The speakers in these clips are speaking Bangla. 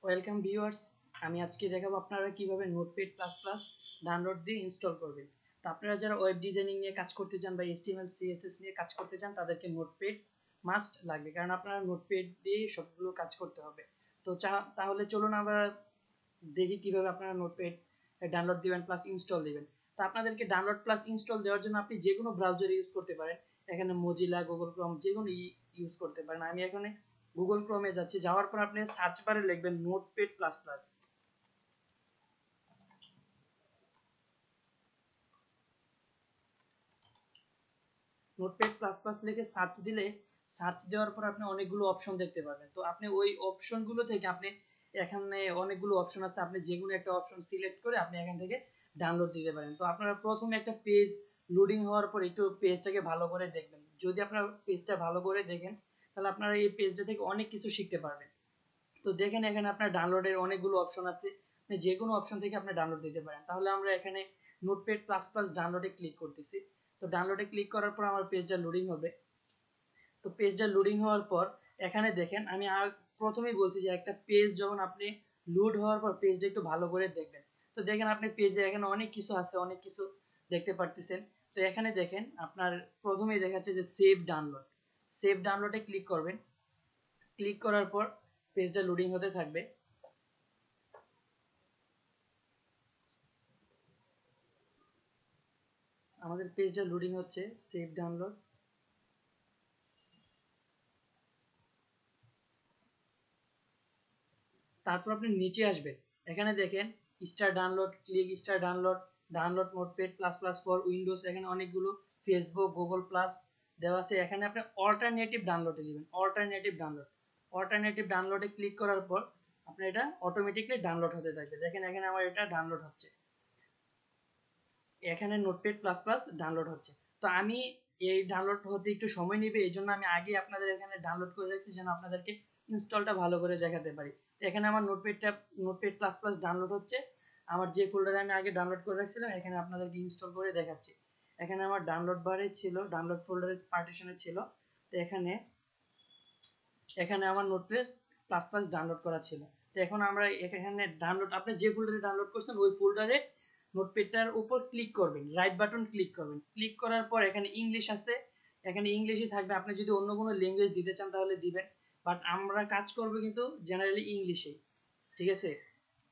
ওয়েলকাম ভিউয়ার্স, আমি আজকে দেখাবো আপনারা কিভাবে নোটপ্যাড প্লাস প্লাস ডাউনলোড দিয়ে ইনস্টল করবেন। তো আপনারা যারা ওয়েব ডিজাইনিং নিয়ে কাজ করতে চান বা HTML CSS নিয়ে কাজ করতে চান তাদেরকে নোটপ্যাড মাস্ট লাগবে, কারণ আপনারা নোটপ্যাড দিয়ে সবগুলো কাজ করতে হবে। তো তাহলে চলুন আমরা দেখি কিভাবে আপনারা নোটপ্যাড ডাউনলোড দিবেন প্লাস ইনস্টল দিবেন। তো আপনাদেরকে ডাউনলোড প্লাস ইনস্টল দেওয়ার জন্য আপনি যে কোনো ব্রাউজার ইউজ করতে পারেন। এখানে মজিলা, গুগল ক্রোম যে কোনো ইউজ করতে পারেন। আমি এখানে গুগল ক্রোমে যাচ্ছি, যাওয়ার পর আপনি সার্চ বারে লিখবেন notepad plus plus. Notepad plus plus লিখে সার্চ দিলে সার্চ দেওয়ার পর আপনি অনেকগুলো অপশন দেখতে পাবেন। তো আপনি ওই অপশনগুলো থেকে আপনি এখানে অনেকগুলো অপশন আছে, আপনি যে কোনো একটা অপশন সিলেক্ট করে আপনি এখান থেকে ডাউনলোড দিতে পারেন। তো আপনারা প্রথমে একটা পেজ লোডিং হওয়ার পর একটু পেজটাকে ভালো করে দেখবেন। যদি আপনারা পেজটা ভালো করে দেখেন তাহলে আপনারা এই পেজটা থেকে অনেক কিছু শিখতে পারবেন। তো দেখেন এখানে আপনার ডাউনলোডের অনেকগুলো অপশন আছে, আপনি যে কোনো অপশন থেকে আপনি ডাউনলোড দিতে পারেন। তাহলে আমরা এখানে নোটপ্যাড প্লাস প্লাস ডাউনলোডে ক্লিক করতেছি। তো ডাউনলোডে ক্লিক করার পর আমার পেজটা লোডিং হবে। তো পেজটা লোডিং হওয়ার পর এখানে দেখেন আমি প্রথমেই বলছি যে একটা পেজ যখন আপনি লোড হওয়ার পর পেজটা একটু ভালো করে দেখবেন। তো দেখেন আপনি পেজে এখানে অনেক কিছু আছে, অনেক কিছু দেখতে পারতেছেন। তো এখানে দেখেন আপনার প্রথমেই দেখাচ্ছে যে সেভ ডাউনলোডে ক্লিক করবেন। ক্লিক করার পর পেজটা লোডিং হতে থাকবে। আমাদের পেজটা লোডিং হচ্ছে, সেভ ডাউনলোড। তারপর আপনি নিচে আসবেন, এখানে দেখেন star download, click star download, download notepad plus plus for Windows, এখানে অনেকগুলো ফেসবুক, গুগল প্লাস দেওয়া আছে। এখানে আপনি অল্টারনেটিভ ডাউনলোডে দিবেন, অল্টারনেটিভ ডাউনলোডে ক্লিক করার পর আপনার এটা অটোমেটিকলি ডাউনলোড হতে থাকবে। দেখেন এখানে আমার এটা ডাউনলোড হচ্ছে, এখানে নোটপ্যাড প্লাস প্লাস ডাউনলোড হচ্ছে। তো আমি এই ডাউনলোড হতে একটু সময় নেবে, এই জন্য আমি আগে আপনাদের এখানে ডাউনলোড করে রাখছি যেন আপনাদেরকে ইনস্টলটা ভালো করে দেখাতে পারি। তো এখানে আমার নোটপ্যাড প্লাস প্লাস ডাউনলোড হচ্ছে। আমার যে ফোল্ডারে আমি আগে ডাউনলোড করে রাখছিলাম এখানে আপনাদেরকে ইনস্টল করে দেখাচ্ছি। এখানে আমার ডাউনলোড বারে ছিল, ডাউনলোড ফোল্ডারের পার্টিশনে ছিল। তো এখানে আমার নোটপ্যাড প্লাস প্লাস ডাউনলোড করা ছিল। তো এখন আমরা এখানে ডাউনলোড, আপনি যে ফোল্ডারে ডাউনলোড করছেন ওই ফোল্ডারে নোটপ্যাডটার উপর ক্লিক করবেন, রাইট বাটন ক্লিক করবেন। ক্লিক করার পর এখানে ইংলিশ আছে, এখানে ইংলিশই থাকবে। আপনি যদি অন্য কোনো ল্যাঙ্গুয়েজ দিতে চান তাহলে দিবেন, বাট আমরা কাজ করব কিন্তু জেনারেলি ইংলিশে। ঠিক আছে,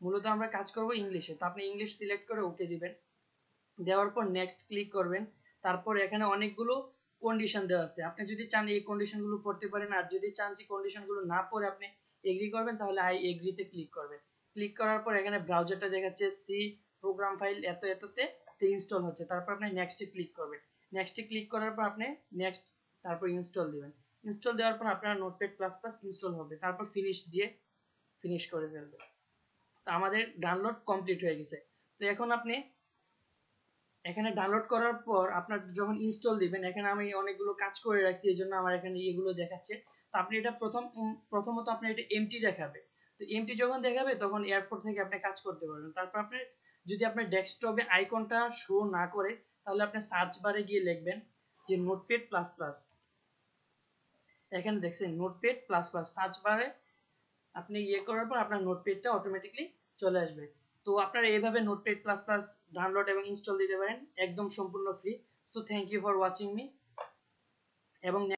মূলত আমরা কাজ করব ইংলিশে। তো আপনি ইংলিশ সিলেক্ট করে ওকে দিবেন। দেওয়ার পর নেক্সট ক্লিক করবেন। তারপর এখানে অনেকগুলো কন্ডিশন দেওয়া আছে, আপনি যদি চান এই কন্ডিশনগুলো পড়তে পারেন, আর যদি চান যে কন্ডিশনগুলো না পড়ে আপনি এগ্রি করবেন তাহলে আই এগ্রিতে ক্লিক করবেন। ক্লিক করার পর এখানে ব্রাউজারটা দেখাচ্ছে সি প্রোগ্রাম ফাইল এততে ইনস্টল হচ্ছে। তারপর আপনি নেক্সটে ক্লিক করবেন। নেক্সটে ক্লিক করার পর আপনি নেক্সট, তারপর ইনস্টল দিবেন। ইনস্টল দেওয়ার পর আপনার নোটপ্যাড প্লাস প্লাস ইনস্টল হবে। তারপর ফিনিশ দিয়ে ফিনিশ করে ফেলবে। তো আমাদের ডাউনলোড কমপ্লিট হয়ে গেছে। তো এখন আপনি এখানে ডাউনলোড করার পর আপনার যখন ইনস্টল দিবেন, এখানে আমি অনেকগুলো কাজ করে রাখছি এই জন্য আমার এখানে এগুলো দেখাচ্ছে। তো আপনি এটা প্রথমত আপনি এটা এমটি দেখাবে। তো এমটি যখন দেখাবে তখন এয়ারপোর্ট থেকে আপনি কাজ করতে পারবেন। তারপর আপনি যদি আপনার ডেস্কটপে আইকনটা শো না করে তাহলে আপনি সার্চ বারে গিয়ে লিখবেন যে নোটপ্যাড প্লাস প্লাস। এখানে দেখছেন নোটপ্যাড প্লাস প্লাস, সার্চ বারে আপনি করার পর আপনার নোটপ্যাডটা অটোমেটিকলি চলে আসবে। তো আপনারা এইভাবে নোটপ্যাড প্লাস প্লাস ডাউনলোড এবং ইনস্টল দিতে পারেন, একদম সম্পূর্ণ free. So thank you for watching me. এবং